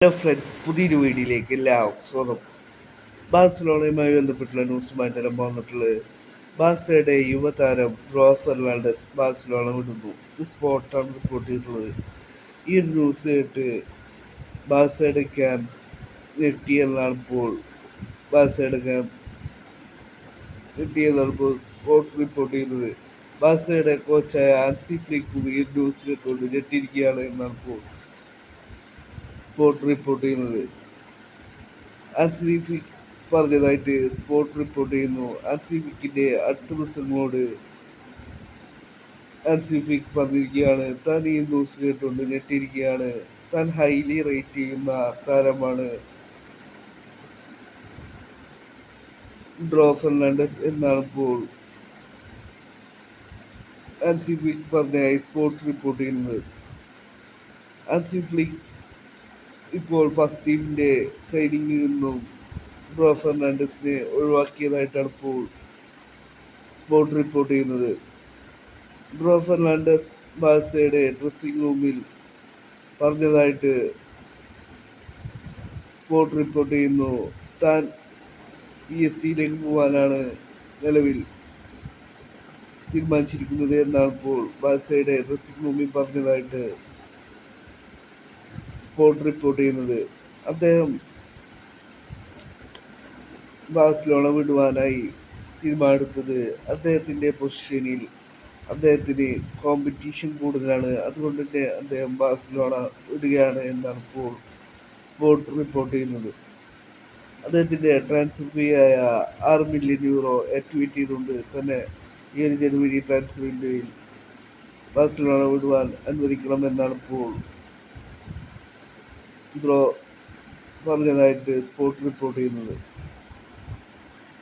Hello friends, പുതിയൊരു വീഡിയോയിലേക്ക് എല്ലാവർക്കും സ്വാഗതം. ബാഴ്സലോണയുമായി ബന്ധപ്പെട്ടുള്ള ന്യൂസുമായിട്ട് വരാൻ വന്നിട്ടുള്ളത് ബാഴ്സയുടെ യുവതാരം ബ്രോ ഫെർണാണ്ടസ് ബാഴ്സലോണ വിടുന്നു. ഇത് സ്പോട്ടാണ് റിപ്പോർട്ട് ചെയ്തിട്ടുള്ളത്. ഈ ഒരു ന്യൂസ് കേട്ട് ബാഴ്സയുടെ ക്യാമ്പ് ഞെട്ടിയെന്നാണ് ഇപ്പോൾ സ്പോട്ട് റിപ്പോർട്ട് ചെയ്യുന്നത്. ബാഴ്സയുടെ കോച്ചായ ആൻസി ഫ്ലിക്കും ഈ ന്യൂസ് കേട്ടുകൊണ്ട് ഞെട്ടിയിരിക്കുകയാണ് എന്നാണ് ഇപ്പോൾ സ്പോട്ട് റിപ്പോർട്ട് ചെയ്യുന്നത്. ആൻസി ഫ്ലിക്ക് പറഞ്ഞതായിട്ട് സ്പോട്ട് റിപ്പോർട്ട് ചെയ്യുന്നു. ആൻസി ഫ്ലിക്കിന്റെ അടുത്ത വൃത്തങ്ങളോട് ആൻസി ഫ്ലിക്ക് പറഞ്ഞിരിക്കുകയാണ്, താൻ ഈ ന്യൂസ് കേട്ടുകൊണ്ട് ഞെട്ടിയിരിക്കുകയാണ്. താൻ ഹൈലി റേറ്റ് ചെയ്യുന്ന താരമാണ് ബ്രോ ഫെർണാണ്ടസ് എന്നാണ് ഇപ്പോൾ ആൻസി ഫ്ലിക്ക് പറഞ്ഞതായി സ്പോട്ട് റിപ്പോർട്ട് ചെയ്യുന്നത്. ആൻസി ഫ്ലിക്ക് ഇപ്പോൾ ഫസ്റ്റ് ടീമിന്റെ ട്രെയിനിങ്ങിൽ നിന്നും ബ്രോ ഫെർണാണ്ടസിനെ ഒഴിവാക്കിയതായിട്ടാണ് ഇപ്പോൾ സ്പോട്ട് റിപ്പോർട്ട് ചെയ്യുന്നത്. ബ്രോ ഫെർണാണ്ടസ് ബാഴ്സയുടെ ഡ്രസ്സിംഗ് റൂമിൽ പറഞ്ഞതായിട്ട് സ്പോട്ട് റിപ്പോർട്ട് ചെയ്യുന്നു. താൻ PSG പോകാനാണ് നിലവിൽ തീരുമാനിച്ചിരിക്കുന്നത് എന്നാണ് ഇപ്പോൾ ബാഴ്സയുടെ ഡ്രസ്സിംഗ് റൂമിൽ പറഞ്ഞതായിട്ട് സ്പോട്ട് റിപ്പോർട്ട് ചെയ്യുന്നത്. അദ്ദേഹം ബാഴ്സലോണ വിടുവാനായി തീരുമാനമെടുത്തത് അദ്ദേഹത്തിൻ്റെ പൊസിഷനിൽ അദ്ദേഹത്തിന് കോമ്പറ്റീഷൻ കൂടുതലാണ്, അതുകൊണ്ട് തന്നെ അദ്ദേഹം ബാഴ്സലോണ വിടുകയാണ് എന്നാണ് ഇപ്പോൾ സ്പോട്ട് റിപ്പോർട്ട് ചെയ്യുന്നത്. അദ്ദേഹത്തിൻ്റെ ട്രാൻസ്ഫർ ഫീ ആയ €6 മില്യൺ ആക്ടിവേറ്റ് ചെയ്തുകൊണ്ട് തന്നെ ഈ ഒരു ജനുവരി ട്രാൻസ്ഫർ വിൻഡോയിൽ ബാഴ്സലോണ വിടുവാൻ അനുവദിക്കണമെന്നാണ് ഇപ്പോൾ ബ്രോ പറഞ്ഞതായിട്ട് സ്പോട്ട് റിപ്പോർട്ട് ചെയ്യുന്നത്.